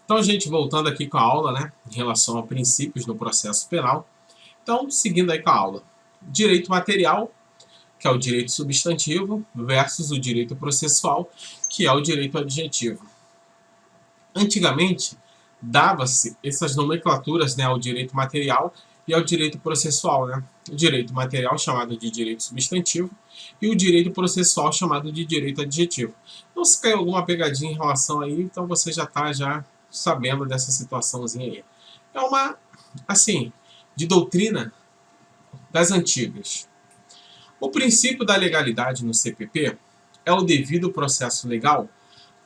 Então, gente, voltando aqui com a aula, né, em relação a princípios no processo penal. Então, seguindo aí com a aula. Direito material, que é o direito substantivo, versus o direito processual, que é o direito adjetivo. Antigamente, dava-se essas nomenclaturas, né, ao direito material e ao direito processual, né? O direito material chamado de direito substantivo e o direito processual chamado de direito adjetivo. Então, se caiu alguma pegadinha em relação aí, então você já está já sabendo dessa situaçãozinha aí. É uma, assim, de doutrina das antigas. O princípio da legalidade no CPP é o devido processo legal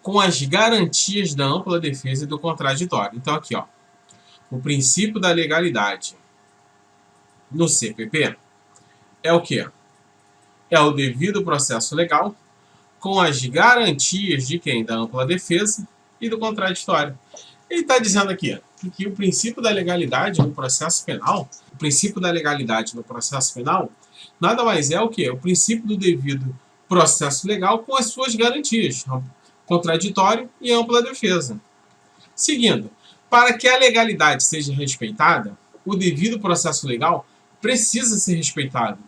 com as garantias da ampla defesa e do contraditório. Então aqui, ó, o princípio da legalidade no CPP é o quê? É o devido processo legal com as garantias de quem? Da ampla defesa e do contraditório. Ele está dizendo aqui que o princípio da legalidade no processo penal, o princípio da legalidade no processo penal, nada mais é o que? O princípio do devido processo legal com as suas garantias, contraditório e ampla defesa. Seguindo, para que a legalidade seja respeitada, o devido processo legal precisa ser respeitado.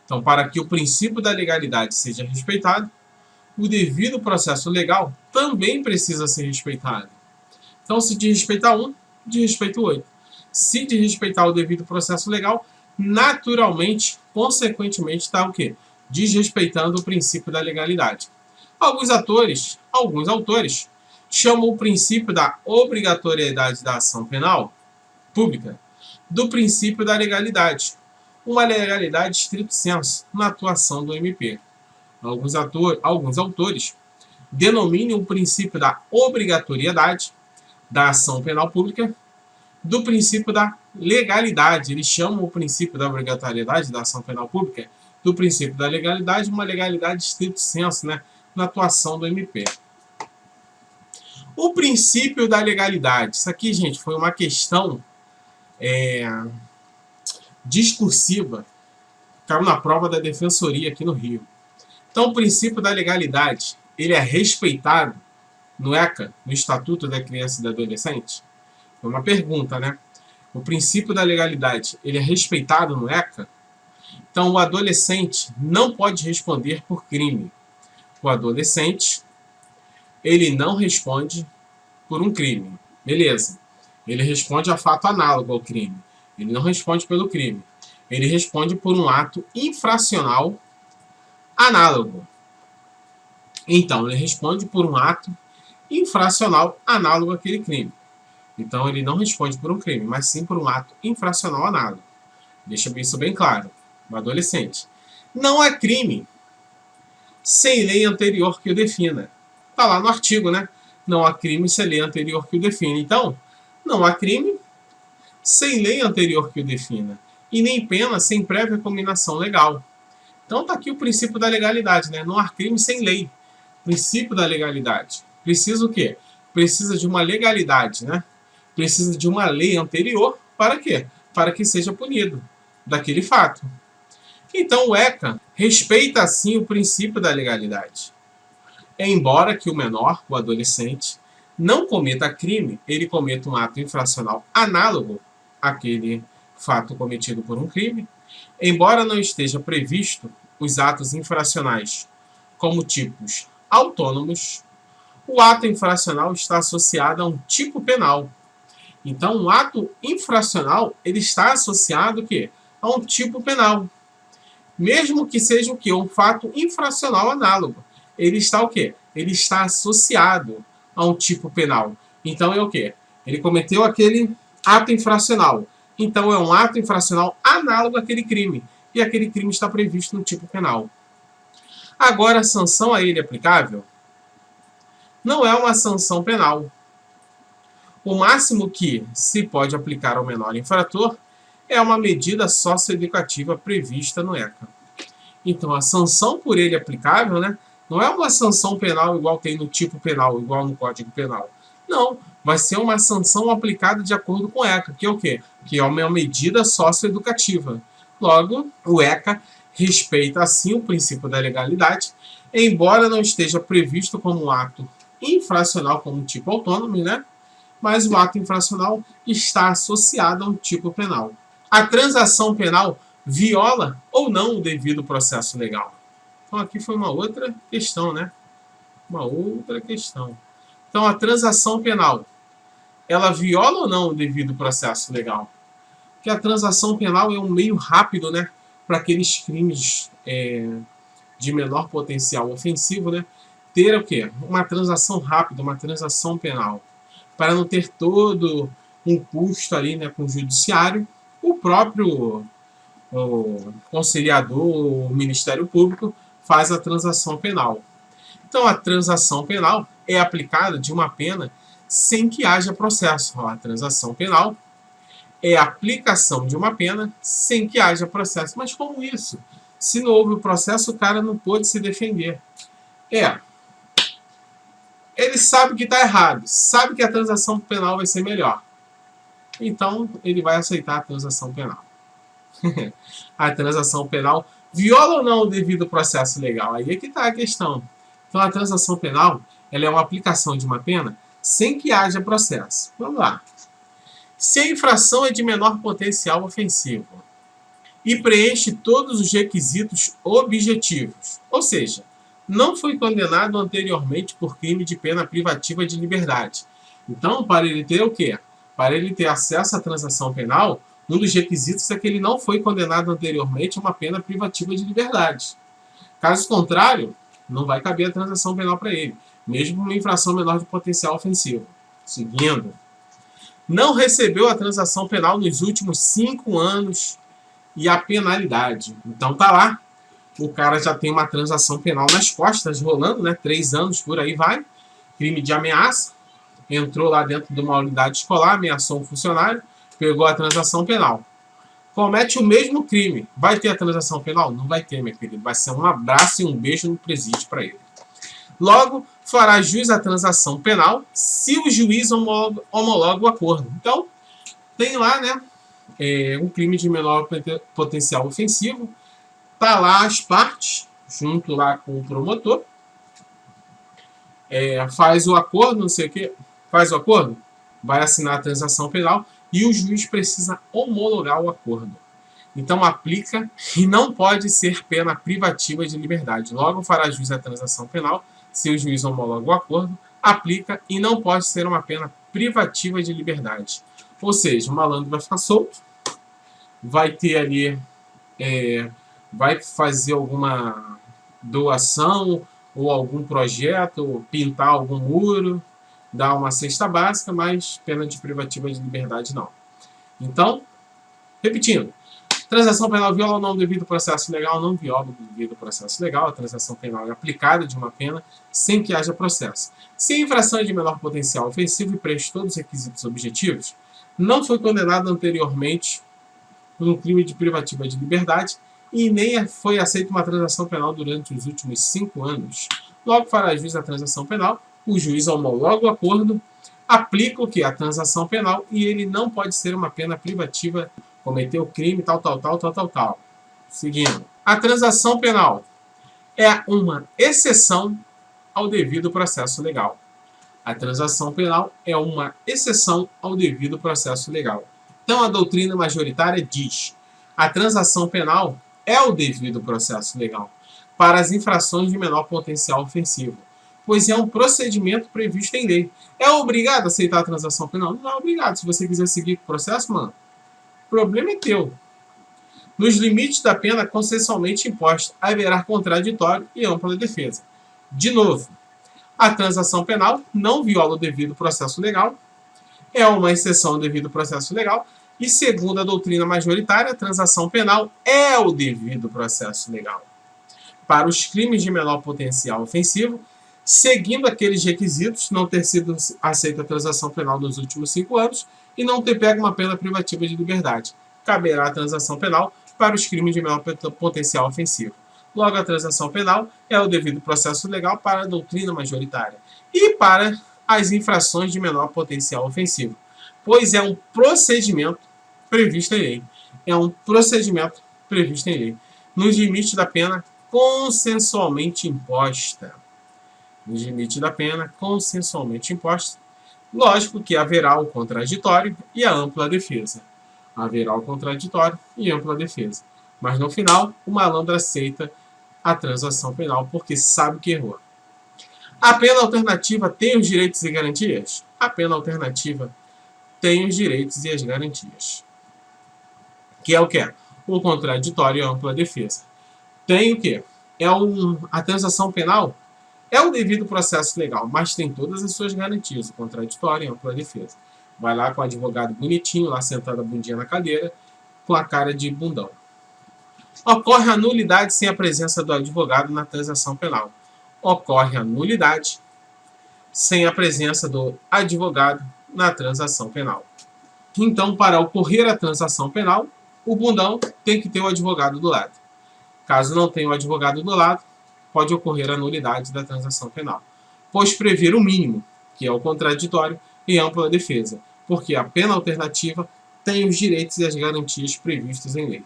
Então, para que o princípio da legalidade seja respeitado, o devido processo legal também precisa ser respeitado. Então, se desrespeitar um, desrespeita o outro. Se desrespeitar o devido processo legal, naturalmente, consequentemente, está o quê? Desrespeitando o princípio da legalidade. Alguns autores, chamam o princípio da obrigatoriedade da ação penal pública do princípio da legalidade, uma legalidade stricto sensu na atuação do MP. Alguns autores denominam o princípio da obrigatoriedade da ação penal pública do princípio da legalidade. Eles chamam o princípio da obrigatoriedade da ação penal pública do princípio da legalidade, uma legalidade stricto sensu, né, na atuação do MP. O princípio da legalidade. Isso aqui, gente, foi uma questão discursiva. Caiu na prova da Defensoria aqui no Rio. Então, o princípio da legalidade, ele é respeitado no ECA, no Estatuto da Criança e do Adolescente? Foi uma pergunta, né? O princípio da legalidade, ele é respeitado no ECA? Então, o adolescente não pode responder por crime. O adolescente, ele não responde por um crime. Beleza. Ele responde a fato análogo ao crime. Ele não responde pelo crime. Ele responde por um ato infracional análogo. Então, ele responde por um ato infracional análogo àquele crime. Então, ele não responde por um crime, mas sim por um ato infracional análogo. Deixa isso bem claro. O adolescente. Não é crime sem lei anterior que o defina. Está lá no artigo, né? Não há crime sem lei anterior que o defina. Então, não há crime sem lei anterior que o defina. E nem pena sem prévia combinação legal. Então, está aqui o princípio da legalidade, né? Não há crime sem lei. Princípio da legalidade. Precisa o quê? Precisa de uma legalidade, né? Precisa de uma lei anterior para quê? Para que seja punido daquele fato. Então, o ECA respeita, assim, o princípio da legalidade. Embora que o menor, o adolescente, não cometa crime, ele cometa um ato infracional análogo àquele fato cometido por um crime, embora não esteja previsto os atos infracionais como tipos autônomos, o ato infracional está associado a um tipo penal. Então, um ato infracional, ele está associado o quê? A um tipo penal. Mesmo que seja o quê? Um fato infracional análogo. Ele está o quê? Ele está associado a um tipo penal. Então, é o quê? Ele cometeu aquele ato infracional. Então, é um ato infracional análogo àquele crime. E aquele crime está previsto no tipo penal. Agora, a sanção a ele aplicável não é uma sanção penal. O máximo que se pode aplicar ao menor infrator é uma medida socioeducativa prevista no ECA. Então, a sanção por ele aplicável, né, não é uma sanção penal igual tem no tipo penal, igual no Código Penal. Não, vai ser uma sanção aplicada de acordo com o ECA, que é o quê? Que é uma medida socioeducativa. Logo, o ECA respeita, assim, o princípio da legalidade, embora não esteja previsto como um ato infracional, como tipo autônomo, né? mas o ato infracional está associado a um tipo penal. A transação penal viola ou não o devido processo legal? Então aqui foi uma outra questão, né? Uma outra questão. Então a transação penal, ela viola ou não o devido processo legal? Porque a transação penal é um meio rápido, né, para aqueles crimes de menor potencial ofensivo, né, ter o quê? Uma transação rápida, uma transação penal, para não ter todo um custo ali, né, com o judiciário. O próprio conciliador, o Ministério Público, faz a transação penal. Então, a transação penal é aplicada de uma pena sem que haja processo. A transação penal é a aplicação de uma pena sem que haja processo. Mas como isso? Se não houve o processo, o cara não pôde se defender. Ele sabe que está errado, sabe que a transação penal vai ser melhor. Então, ele vai aceitar a transação penal. A transação penal viola ou não o devido processo legal? Aí é que está a questão. Então, a transação penal, ela é uma aplicação de uma pena sem que haja processo. Vamos lá. Se a infração é de menor potencial ofensivo e preenche todos os requisitos objetivos, ou seja, não foi condenado anteriormente por crime de pena privativa de liberdade. Então, para ele ter o quê? Para ele ter acesso à transação penal, um dos requisitos é que ele não foi condenado anteriormente a uma pena privativa de liberdade. Caso contrário, não vai caber a transação penal para ele, mesmo uma infração menor de potencial ofensivo. Seguindo. Não recebeu a transação penal nos últimos 5 anos e a penalidade. Então tá lá. O cara já tem uma transação penal nas costas, rolando, né? 3 anos, por aí vai. Crime de ameaça. Entrou lá dentro de uma unidade escolar, ameaçou um funcionário, pegou a transação penal. Comete o mesmo crime. Vai ter a transação penal? Não vai ter, meu querido. Vai ser um abraço e um beijo no presídio para ele. Logo, fará jus à transação penal se o juiz homologa o acordo. Então, tem lá, né? Um crime de menor potencial ofensivo. Tá lá as partes, junto lá com o promotor. Faz o acordo, não sei o que. Faz o acordo, vai assinar a transação penal e o juiz precisa homologar o acordo. Então aplica e não pode ser pena privativa de liberdade. Logo fará jus à transação penal se o juiz homologa o acordo, aplica e não pode ser uma pena privativa de liberdade. Ou seja, o malandro vai ficar solto, vai ter ali, vai fazer alguma doação ou algum projeto, pintar algum muro, dar uma cesta básica, mas pena de privativa de liberdade não. Então, repetindo, transação penal viola ou não o devido processo legal? Não viola o devido processo legal. A transação penal é aplicada de uma pena sem que haja processo. Se a infração é de menor potencial ofensivo e preenche todos os requisitos objetivos, não foi condenado anteriormente por um crime de privativa de liberdade e nem foi aceita uma transação penal durante os últimos 5 anos. Logo fará jus à transação penal, o juiz homologa o acordo, aplica o que? A transação penal e ele não pode ser uma pena privativa, cometeu crime, tal. Seguindo. A transação penal é uma exceção ao devido processo legal. A transação penal é uma exceção ao devido processo legal. Então a doutrina majoritária diz: a transação penal é o devido processo legal para as infrações de menor potencial ofensivo, pois é um procedimento previsto em lei. É obrigado a aceitar a transação penal? Não é obrigado. Se você quiser seguir o processo, mano, o problema é teu. Nos limites da pena consensualmente imposta, haverá contraditório e ampla defesa. De novo, a transação penal não viola o devido processo legal, é uma exceção ao devido processo legal, e segundo a doutrina majoritária, a transação penal é o devido processo legal para os crimes de menor potencial ofensivo, seguindo aqueles requisitos, não ter sido aceita a transação penal nos últimos 5 anos e não ter pego uma pena privativa de liberdade. Caberá a transação penal para os crimes de menor potencial ofensivo. Logo, a transação penal é o devido processo legal para a doutrina majoritária e para as infrações de menor potencial ofensivo, pois é um procedimento previsto em lei. É um procedimento previsto em lei, nos limites da pena consensualmente imposta. Nos limites da pena consensualmente imposta, Lógico que haverá o contraditório e a ampla defesa. Haverá o contraditório e ampla defesa. Mas no final, o malandro aceita a transação penal porque sabe que errou. A pena alternativa tem os direitos e garantias? A pena alternativa tem os direitos e as garantias. Que é o quê? O contraditório e a ampla defesa. Tem o quê? A transação penal é o devido processo legal, mas tem todas as suas garantias, o contraditório e a ampla defesa. Vai lá com o advogado bonitinho, lá sentado a bundinha na cadeira, com a cara de bundão. Ocorre a nulidade sem a presença do advogado na transação penal. Ocorre a nulidade sem a presença do advogado na transação penal. Então, para ocorrer a transação penal, o bundão tem que ter o advogado do lado. Caso não tenha o advogado do lado, pode ocorrer a nulidade da transação penal, pois prevê o mínimo, que é o contraditório e ampla defesa, porque a pena alternativa tem os direitos e as garantias previstos em lei.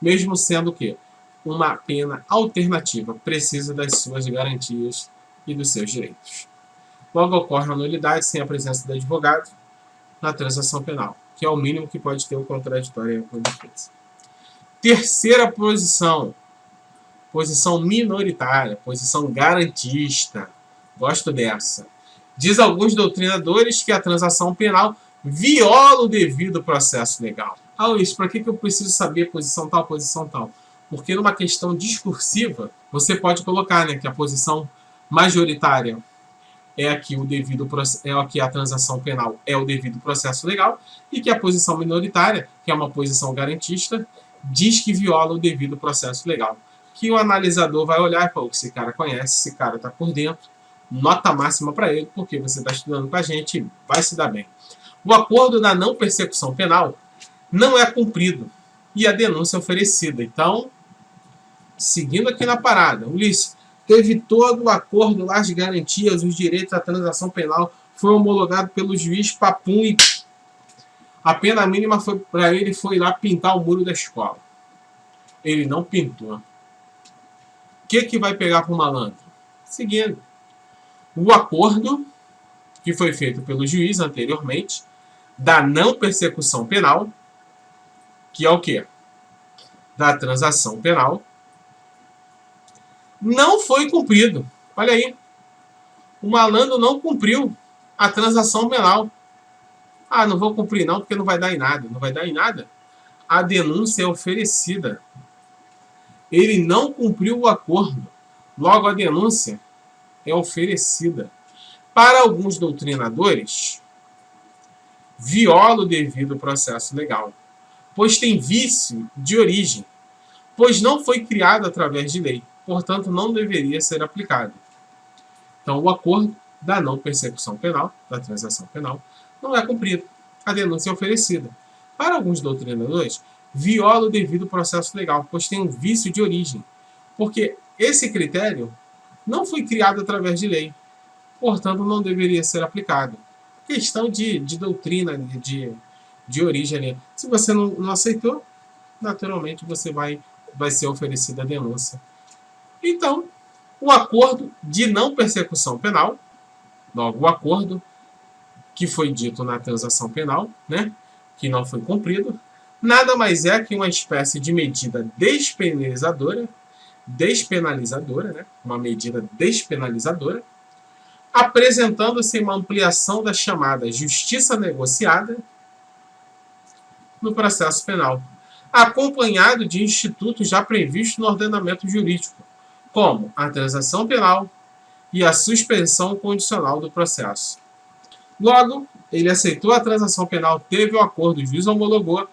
Mesmo sendo que uma pena alternativa precisa das suas garantias e dos seus direitos. Logo, ocorre a nulidade sem a presença do advogado na transação penal, que é o mínimo que pode ter o contraditório e a ampla defesa. Terceira posição. Posição minoritária, posição garantista. Gosto dessa. Diz alguns doutrinadores que a transação penal viola o devido processo legal. Ah, Luiz, para que eu preciso saber posição tal, posição tal? Porque numa questão discursiva, você pode colocar, né, que a posição majoritária é aqui a transação penal é o devido processo legal, e que a posição minoritária, que é uma posição garantista, diz que viola o devido processo legal. Que o analisador vai olhar e falar, esse cara conhece, esse cara está por dentro, nota máxima para ele, porque você está estudando com a gente, vai se dar bem. O acordo da não persecução penal não é cumprido e a denúncia é oferecida. Então, seguindo aqui na parada, Ulisses, teve todo o acordo lá, as garantias, os direitos da transação penal, foi homologado pelo juiz Papum e a pena mínima foi para ele foi lá pintar o muro da escola. Ele não pintou. O que vai pegar para o malandro? Seguindo. O acordo que foi feito pelo juiz anteriormente da não persecução penal, que é o quê? Da transação penal, não foi cumprido. Olha aí. O malandro não cumpriu a transação penal. Ah, não vou cumprir não, porque não vai dar em nada. Não vai dar em nada? A denúncia é oferecida. Ele não cumpriu o acordo. Logo, a denúncia é oferecida. Para alguns doutrinadores, viola o devido processo legal, pois tem vício de origem, pois não foi criado através de lei, portanto não deveria ser aplicado. Então o acordo da não persecução penal, da transação penal, não é cumprido. A denúncia é oferecida. Para alguns doutrinadores, viola o devido processo legal, pois tem um vício de origem, porque esse critério não foi criado através de lei, portanto não deveria ser aplicado. Questão de doutrina, de origem ali. Se você não aceitou, naturalmente você vai ser oferecida a denúncia. Então, o acordo de não persecução penal, logo o acordo que foi dito na transação penal, né, que não foi cumprido, nada mais é que uma espécie de medida despenalizadora, né, uma medida despenalizadora, apresentando-se uma ampliação da chamada justiça negociada no processo penal, acompanhado de institutos já previstos no ordenamento jurídico, como a transação penal e a suspensão condicional do processo. Logo, ele aceitou a transação penal, teve o acordo, o juiz homologou,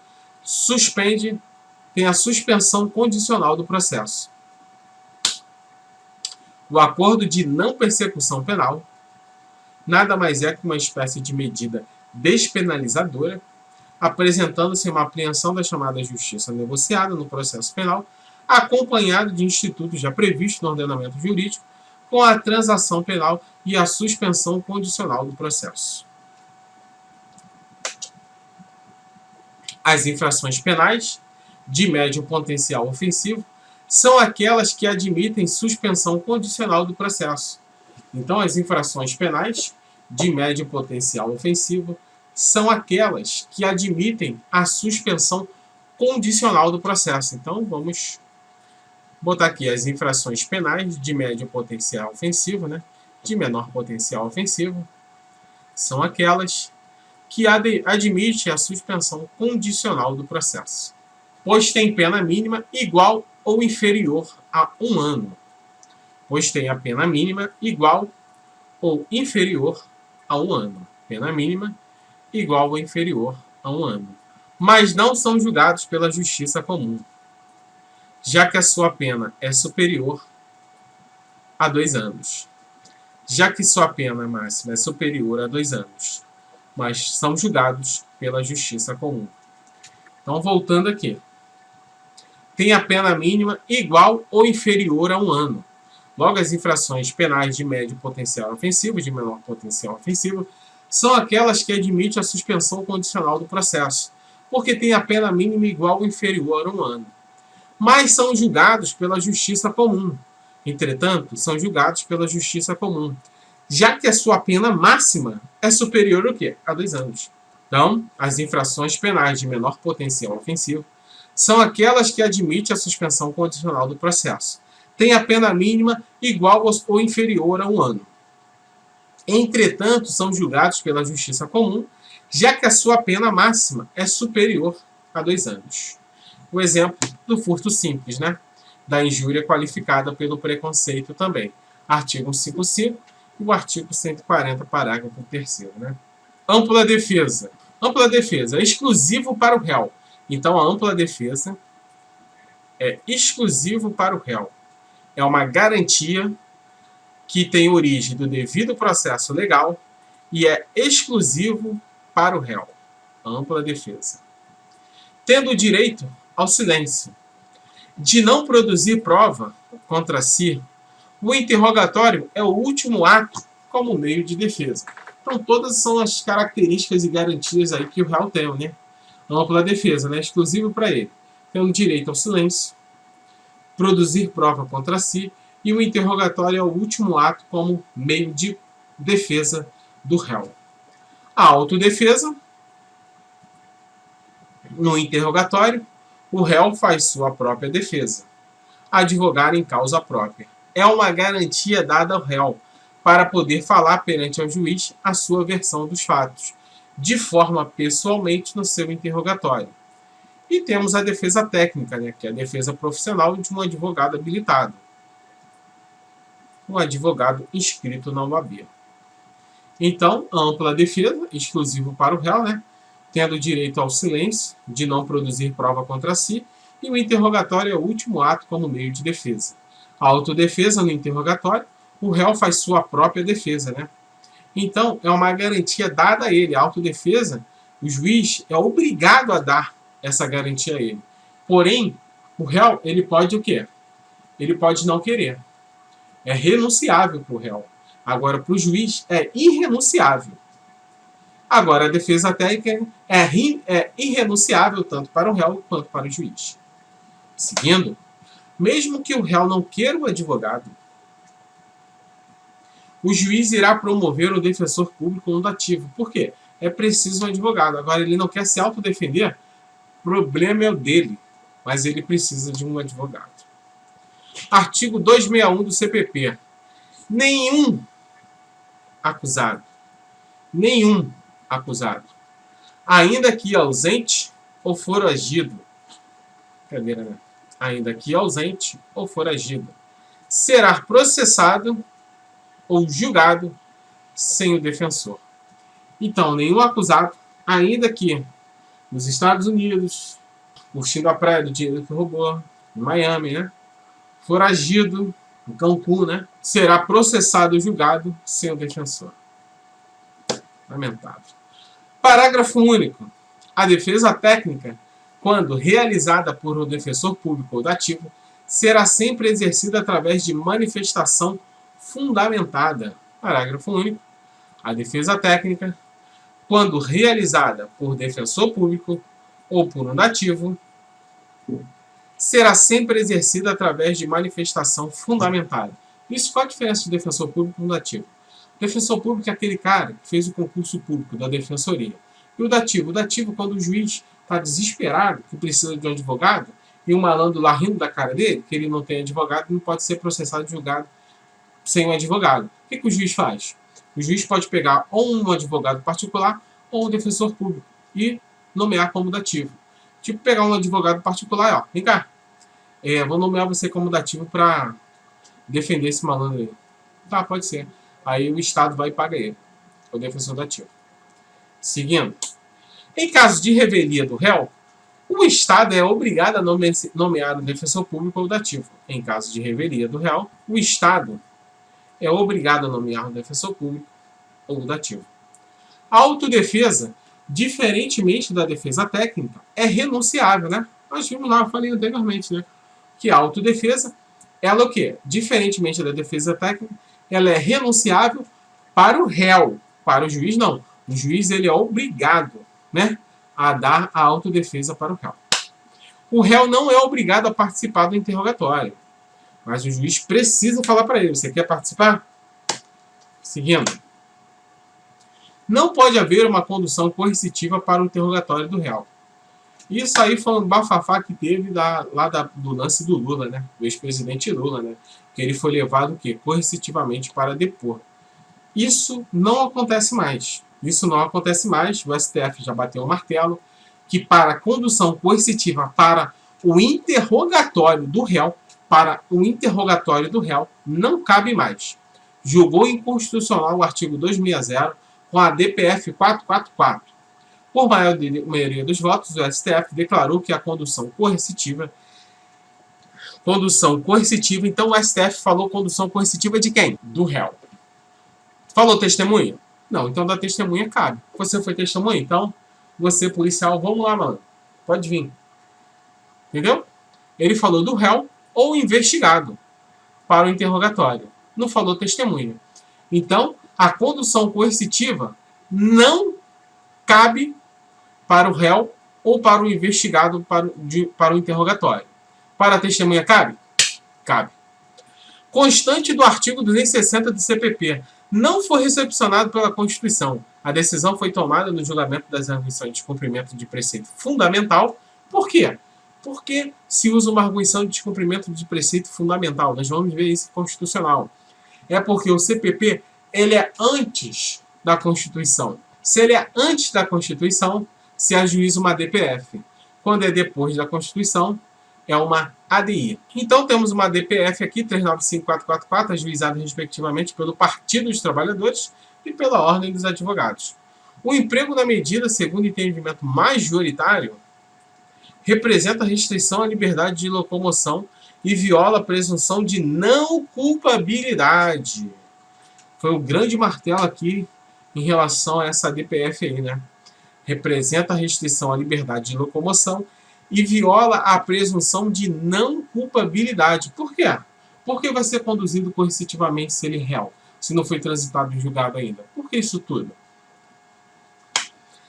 tem a suspensão condicional do processo. O acordo de não persecução penal nada mais é que uma espécie de medida despenalizadora, apresentando-se uma apreensão da chamada justiça negociada no processo penal, acompanhado de institutos já previstos no ordenamento jurídico, com a transação penal e a suspensão condicional do processo. As infrações penais, de médio potencial ofensivo, são aquelas que admitem suspensão condicional do processo. Então, as infrações penais de médio potencial ofensivo são aquelas que admitem a suspensão condicional do processo. Então, vamos botar aqui as infrações penais de médio potencial ofensivo, né? De menor potencial ofensivo, são aquelas que admitem a suspensão condicional do processo, pois tem pena mínima igual ou inferior a 1 ano. Pois tem a pena mínima igual ou inferior a 1 ano. Pena mínima igual ou inferior a 1 ano. Mas não são julgados pela justiça comum, já que a sua pena é superior a 2 anos. Já que sua pena máxima é superior a 2 anos, mas são julgados pela justiça comum. Então, voltando aqui. Tem a pena mínima igual ou inferior a 1 ano. Logo, as infrações penais de médio potencial ofensivo, de menor potencial ofensivo, são aquelas que admitem a suspensão condicional do processo, porque tem a pena mínima igual ou inferior a 1 ano. Mas são julgados pela justiça comum. Entretanto, são julgados pela justiça comum, já que a sua pena máxima é superior ao quê? A 2 anos. Então, as infrações penais de menor potencial ofensivo são aquelas que admitem a suspensão condicional do processo. Tem a pena mínima igual ou inferior a 1 ano. Entretanto, são julgados pela justiça comum, já que a sua pena máxima é superior a 2 anos. O exemplo do furto simples, né? Da injúria qualificada pelo preconceito também. Artigo 155 e o artigo 140, parágrafo 3º, né? Ampla defesa. Ampla defesa é exclusivo para o réu. Então, a ampla defesa é exclusivo para o réu. É uma garantia que tem origem do devido processo legal e é exclusivo para o réu. Ampla defesa. Tendo o direito ao silêncio, de não produzir prova contra si, o interrogatório é o último ato como meio de defesa. Então, todas são as características e garantias aí que o réu tem, né? Ampla defesa, né? Exclusivo para ele. Tendo direito ao silêncio, produzir prova contra si, e o interrogatório é o último ato como meio de defesa do réu. A autodefesa, no interrogatório, o réu faz sua própria defesa. Advogar em causa própria. É uma garantia dada ao réu para poder falar perante ao juiz a sua versão dos fatos, de forma pessoalmente no seu interrogatório. E temos a defesa técnica, né, que é a defesa profissional de um advogado habilitado. Um advogado inscrito na OAB. Então, a ampla defesa, exclusivo para o réu, né, tendo direito ao silêncio, de não produzir prova contra si, e o interrogatório é o último ato como meio de defesa. A autodefesa no interrogatório, o réu faz sua própria defesa, né? Então, é uma garantia dada a ele. A autodefesa, o juiz é obrigado a dar essa garantia a ele. Porém, o réu, ele pode o quê? Ele pode não querer. É renunciável para o réu. Agora, para o juiz, é irrenunciável. Agora, a defesa técnica é irrenunciável tanto para o réu quanto para o juiz. Seguindo, mesmo que o réu não queira o advogado, o juiz irá promover o defensor público no dativo. Por quê? É preciso um advogado. Agora, ele não quer se autodefender, o problema é o dele, mas ele precisa de um advogado. Artigo 261 do CPP. Nenhum acusado, ainda que ausente ou foragido, ainda que ausente ou foragido, será processado ou julgado sem o defensor. Então, nenhum acusado, ainda que nos Estados Unidos, curtindo a praia do dinheiro que roubou, em Miami, né? Foragido, em Cancún, né? Será processado ou julgado sem o defensor. Lamentável. Parágrafo único. A defesa técnica, quando realizada por um defensor público ou dativo, será sempre exercida através de manifestação fundamentada. Parágrafo único. A defesa técnica, quando realizada por defensor público ou por um dativo, será sempre exercida através de manifestação fundamentada. Isso, qual a diferença de defensor público e um dativo? Defensor público é aquele cara que fez o concurso público da defensoria. E o dativo, quando o juiz está desesperado, que precisa de um advogado, e o malandro lá rindo da cara dele, que ele não tem advogado, não pode ser processado e julgado sem um advogado. O que o juiz faz? O juiz pode pegar ou um advogado particular ou um defensor público e nomear como dativo. Tipo, pegar um advogado particular, ó, vem cá, vou nomear você como dativo para defender esse malandro aí. Tá, pode ser. Aí o Estado vai e paga ele, o defensor dativo. Seguindo. Em caso de revelia do réu, o Estado é obrigado a nomear o defensor público ou dativo. Em caso de revelia do réu, o Estado é obrigado a nomear o defensor público ou dativo. A autodefesa, diferentemente da defesa técnica, é renunciável, né? Nós vimos lá, eu falei anteriormente, né? Que a autodefesa, ela o quê? Diferentemente da defesa técnica, ela é renunciável para o réu. Para o juiz, não. O juiz ele é obrigado, né, a dar a autodefesa para o réu. O réu não é obrigado a participar do interrogatório, mas o juiz precisa falar para ele: você quer participar? Seguindo. Não pode haver uma condução coercitiva para o interrogatório do réu. Isso aí foi um bafafá que teve do lance do Lula, né? Do ex-presidente Lula, né? Que ele foi levado o quê? Coercitivamente para depor. Isso não acontece mais. Isso não acontece mais. O STF já bateu o martelo que para a condução coercitiva para o interrogatório do réu, não cabe mais. Julgou inconstitucional o artigo 260 com a DPF 444. Por maioria dos votos, o STF declarou que a condução coercitiva, então o STF falou condução coercitiva de quem? Do réu. Falou testemunha? Não, então da testemunha cabe. Você foi testemunha, então você, policial, vamos lá, mano. Pode vir. Entendeu? Ele falou do réu ou investigado para o interrogatório. Não falou testemunha. Então, a condução coercitiva não cabe para o réu ou para o investigado para o interrogatório. Para a testemunha cabe? Cabe. Constante do artigo 260 do CPP. Não foi recepcionado pela Constituição. A decisão foi tomada no julgamento das arguições de descumprimento de preceito fundamental. Por quê? Porque se usa uma arguição de descumprimento de preceito fundamental. Nós vamos ver isso constitucional. É porque o CPP ele é antes da Constituição. Se ele é antes da Constituição, se ajuiza uma DPF. Quando é depois da Constituição, é uma ADI. Então temos uma DPF aqui, 395444, ajuizada respectivamente pelo Partido dos Trabalhadores e pela Ordem dos Advogados. O emprego da medida, segundo entendimento majoritário, representa restrição à liberdade de locomoção e viola a presunção de não culpabilidade. Foi um grande martelo aqui em relação a essa DPF aí, né? Representa a restrição à liberdade de locomoção e viola a presunção de não culpabilidade. Por quê? Porque vai ser conduzido coercitivamente se ele é réu, se não foi transitado em julgado ainda. Por que isso tudo?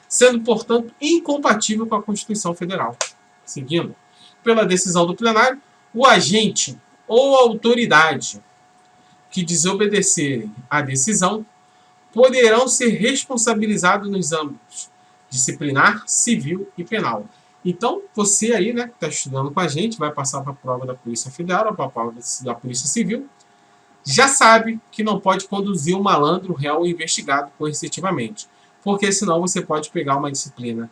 Sendo, portanto, incompatível com a Constituição Federal. Seguindo, pela decisão do plenário, o agente ou autoridade que desobedecerem à decisão poderão ser responsabilizados nos âmbitos disciplinar, civil e penal. Então, você aí, né, que está estudando com a gente, vai passar para a prova da Polícia Federal, para a prova da Polícia Civil, já sabe que não pode conduzir um malandro, réu ou investigado coercitivamente, porque senão você pode pegar uma disciplina,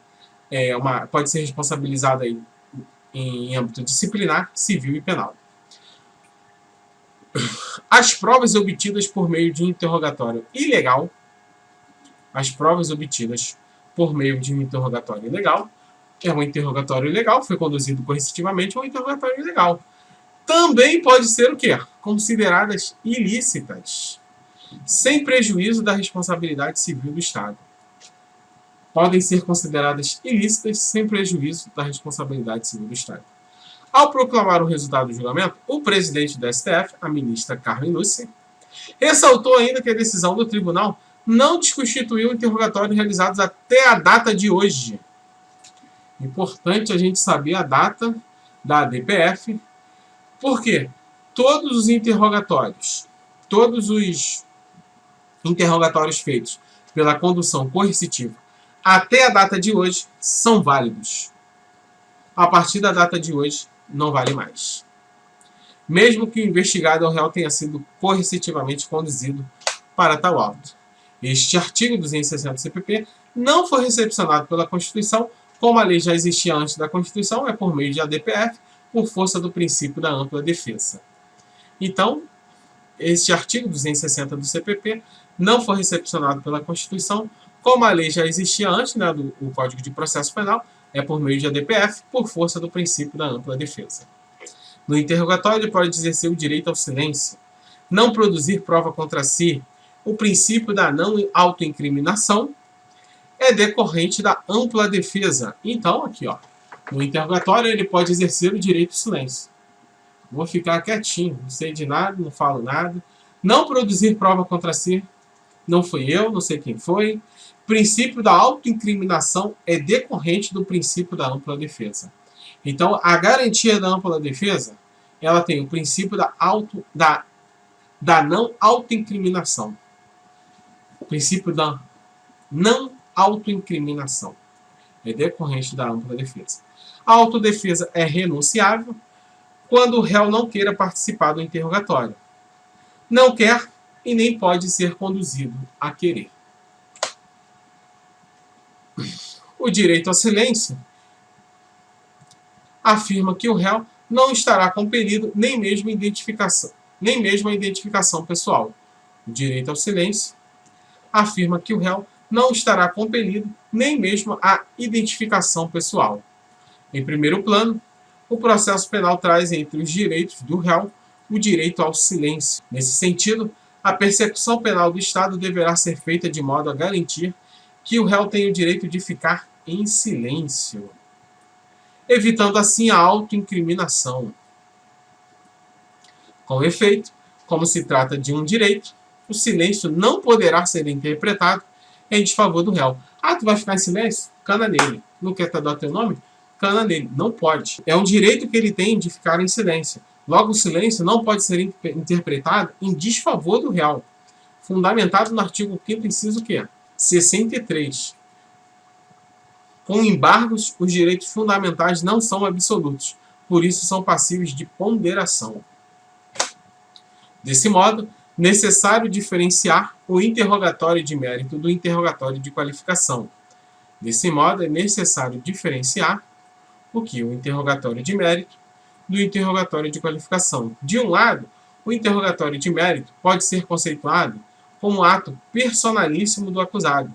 pode ser responsabilizado aí em âmbito disciplinar, civil e penal. As provas obtidas por meio de interrogatório ilegal, é um interrogatório ilegal, foi conduzido coercitivamente, é um interrogatório ilegal. Também pode ser o quê? Consideradas ilícitas, sem prejuízo da responsabilidade civil do Estado. Podem ser consideradas ilícitas sem prejuízo da responsabilidade civil do Estado. Ao proclamar o resultado do julgamento, o presidente do STF, a ministra Carmen Lúcia, ressaltou ainda que a decisão do tribunal não desconstituiu interrogatórios realizados até a data de hoje. Importante a gente saber a data da DPF, porque todos os interrogatórios, todos os interrogatórios feitos pela condução coercitiva até a data de hoje são válidos. A partir da data de hoje, não vale mais. Mesmo que o investigado ou réu tenha sido coercitivamente conduzido para tal auto. Este artigo 260 do CPP não foi recepcionado pela Constituição, como a lei já existia antes da Constituição, é por meio de ADPF, por força do princípio da ampla defesa. Então, este artigo 260 do CPP não foi recepcionado pela Constituição, como a lei já existia antes, né, do Código de Processo Penal, é por meio de ADPF, por força do princípio da ampla defesa. No interrogatório, ele pode exercer o direito ao silêncio, não produzir prova contra si. O princípio da não autoincriminação é decorrente da ampla defesa. Então, aqui, ó, no interrogatório, ele pode exercer o direito ao silêncio. Vou ficar quietinho, não sei de nada, não falo nada. Não produzir prova contra si. Não fui eu, não sei quem foi. O princípio da autoincriminação é decorrente do princípio da ampla defesa. Então, a garantia da ampla defesa, ela tem o princípio da não autoincriminação. O princípio da não autoincriminação é decorrente da ampla defesa. A autodefesa é renunciável quando o réu não queira participar do interrogatório. Não quer e nem pode ser conduzido a querer. O direito ao silêncio afirma que o réu não estará compelido nem mesmo a identificação pessoal. O direito ao silêncio afirma que o réu não estará compelido nem mesmo a identificação pessoal. Em primeiro plano, o processo penal traz entre os direitos do réu o direito ao silêncio. Nesse sentido, a persecução penal do Estado deverá ser feita de modo a garantir que o réu tem o direito de ficar em silêncio, evitando assim a autoincriminação. Com efeito, como se trata de um direito, o silêncio não poderá ser interpretado em desfavor do réu. Ah, tu vai ficar em silêncio? Cana nele. Não quer dar teu nome? Cana nele. Não pode. É um direito que ele tem de ficar em silêncio. Logo, o silêncio não pode ser interpretado em desfavor do réu. Fundamentado no artigo 5º, inciso o quê? 63. Com embargos, os direitos fundamentais não são absolutos, por isso são passíveis de ponderação. Desse modo, necessário diferenciar o interrogatório de mérito do interrogatório de qualificação. Desse modo, é necessário diferenciar o que? O interrogatório de mérito do interrogatório de qualificação. De um lado, o interrogatório de mérito pode ser conceituado como ato personalíssimo do acusado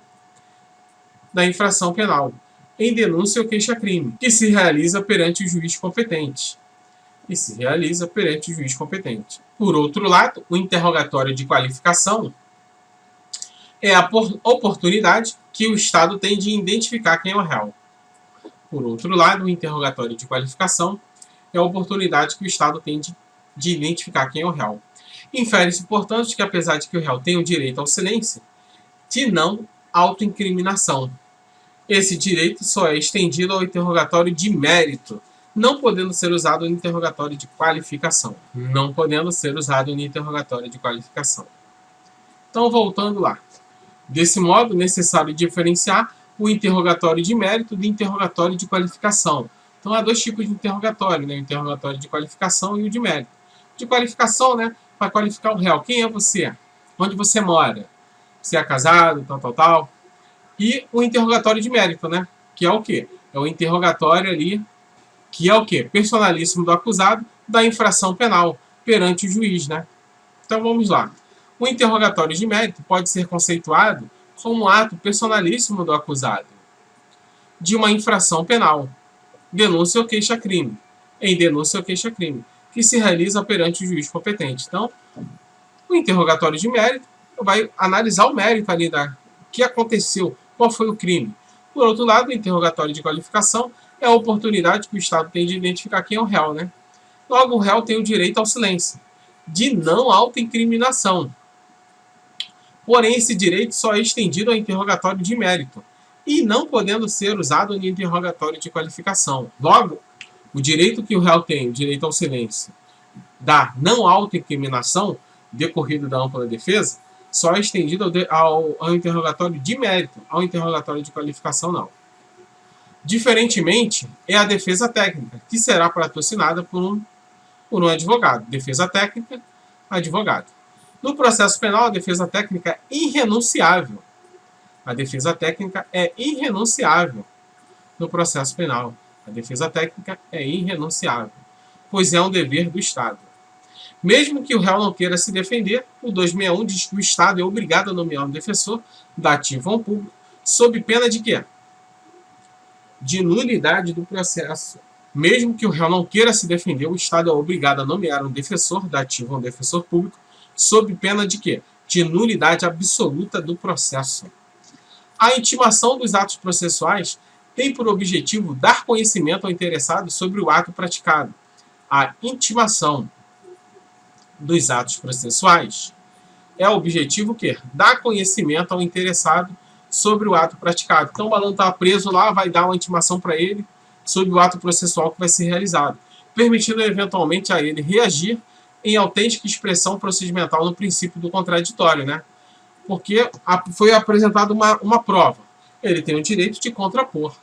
da infração penal, em denúncia ou queixa-crime, que se realiza perante o juiz competente. Por outro lado, o interrogatório de qualificação é a oportunidade que o Estado tem de identificar quem é o réu. Por outro lado, o interrogatório de qualificação é a oportunidade que o Estado tem de identificar quem é o réu. Infere-se, portanto, que apesar de que o réu tem o direito ao silêncio, de não autoincriminação, esse direito só é estendido ao interrogatório de mérito, não podendo ser usado no interrogatório de qualificação. Então, voltando lá. Desse modo, necessário diferenciar o interrogatório de mérito do interrogatório de qualificação. Então, há dois tipos de interrogatório, né? O interrogatório de qualificação e o de mérito. De qualificação, né? Para qualificar o réu. Quem é você? Onde você mora? Você é casado, tal. E o interrogatório de mérito, né? Que é o quê? É o interrogatório ali, que é o quê? Personalíssimo do acusado da infração penal perante o juiz, né? Então vamos lá. O interrogatório de mérito pode ser conceituado como um ato personalíssimo do acusado de uma infração penal, denúncia ou queixa-crime, que se realiza perante o juiz competente. Então, o interrogatório de mérito vai analisar o mérito ali da que aconteceu, qual foi o crime. Por outro lado, o interrogatório de qualificação é a oportunidade que o Estado tem de identificar quem é o réu, né? Logo, o réu tem o direito ao silêncio, de não autoincriminação. Porém, esse direito só é estendido ao interrogatório de mérito e não podendo ser usado no interrogatório de qualificação. Logo, o direito que o réu tem, o direito ao silêncio, da não autoincriminação, decorrido da ampla defesa, só é estendido ao interrogatório de mérito, ao interrogatório de qualificação não. Diferentemente, é a defesa técnica, que será patrocinada por um advogado. Defesa técnica, advogado. No processo penal, a defesa técnica é irrenunciável. A defesa técnica é irrenunciável no processo penal. A defesa técnica é irrenunciável, pois é um dever do Estado. Mesmo que o réu não queira se defender, o 261 diz que o Estado é obrigado a nomear um defensor dativo a um público, sob pena de quê? De nulidade do processo. Mesmo que o réu não queira se defender, o Estado é obrigado a nomear um defensor dativo a um defensor público, sob pena de quê? De nulidade absoluta do processo. A intimação dos atos processuais tem por objetivo dar conhecimento ao interessado sobre o ato praticado. A intimação dos atos processuais é o objetivo que dar conhecimento ao interessado sobre o ato praticado. Então o malandro está preso lá, vai dar uma intimação para ele sobre o ato processual que vai ser realizado, permitindo eventualmente a ele reagir em autêntica expressão procedimental no princípio do contraditório, né? Porque foi apresentada uma prova. Ele tem o direito de contrapor,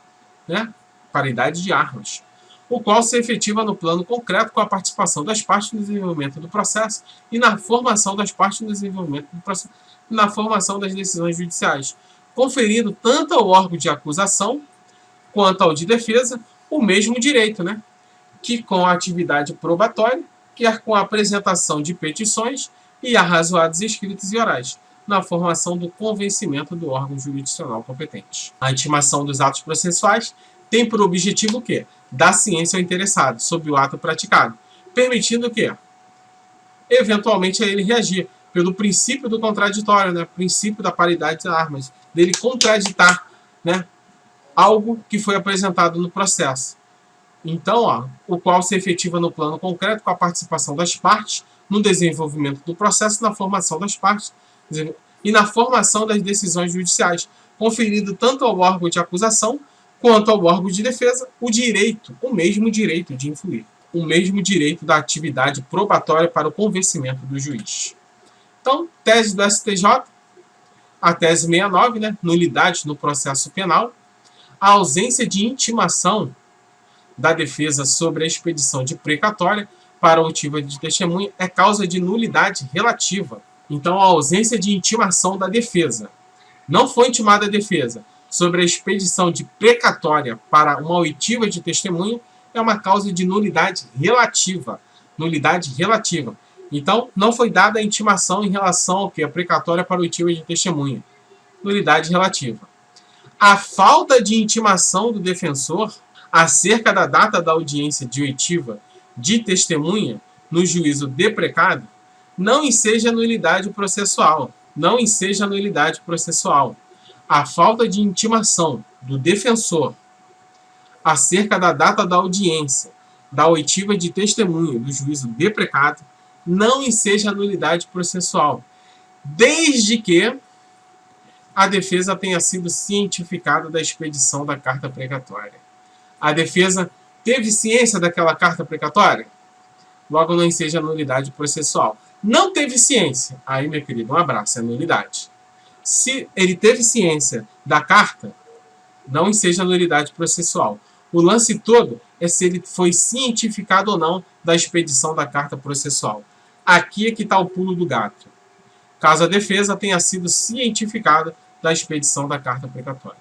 né? Paridade de armas, o qual se efetiva no plano concreto com a participação das partes no desenvolvimento do processo e na formação das partes no desenvolvimento do processo e na formação das decisões judiciais, conferindo tanto ao órgão de acusação quanto ao de defesa o mesmo direito, né? Que com a atividade probatória, quer com a apresentação de petições e arrazoados escritos e orais, na formação do convencimento do órgão jurisdicional competente. A intimação dos atos processuais tem por objetivo o quê? Dar ciência ao interessado sobre o ato praticado, permitindo que, eventualmente, a ele reagir pelo princípio do contraditório, né? Princípio da paridade de armas, dele contraditar, né? Algo que foi apresentado no processo. Então, o qual se efetiva no plano concreto com a participação das partes no desenvolvimento do processo, na formação das partes e na formação das decisões judiciais, conferindo tanto ao órgão de acusação quanto ao órgão de defesa o mesmo direito de influir, o mesmo direito da atividade probatória para o convencimento do juiz. Então, tese do STJ, a tese 69, né, nulidade no processo penal, a ausência de intimação da defesa sobre a expedição de precatória para oitiva de testemunha é causa de nulidade relativa. Então, a ausência de intimação da defesa. Não foi intimada a defesa sobre a expedição de precatória para uma oitiva de testemunha é uma causa de nulidade relativa. Nulidade relativa. Então, não foi dada a intimação em relação ao que? A precatória para oitiva de testemunha. Nulidade relativa. A falta de intimação do defensor acerca da data da audiência de oitiva de testemunha no juízo deprecado não enseja nulidade processual. Não enseja nulidade processual. A falta de intimação do defensor acerca da data da audiência da oitiva de testemunha do juízo deprecado não enseja nulidade processual, desde que a defesa tenha sido cientificada da expedição da carta precatória. A defesa teve ciência daquela carta precatória? Logo não enseja nulidade processual. Não teve ciência? Aí, meu querido, um abraço, é nulidade. Se ele teve ciência da carta, não enseja nulidade processual. O lance todo é se ele foi cientificado ou não da expedição da carta processual. Aqui é que está o pulo do gato. Caso a defesa tenha sido cientificada da expedição da carta precatória.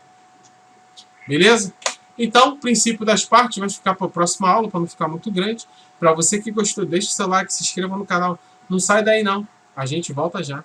Beleza? Então, o princípio das partes vai ficar para a próxima aula, para não ficar muito grande. Para você que gostou, deixe seu like, se inscreva no canal. Não sai daí não. A gente volta já.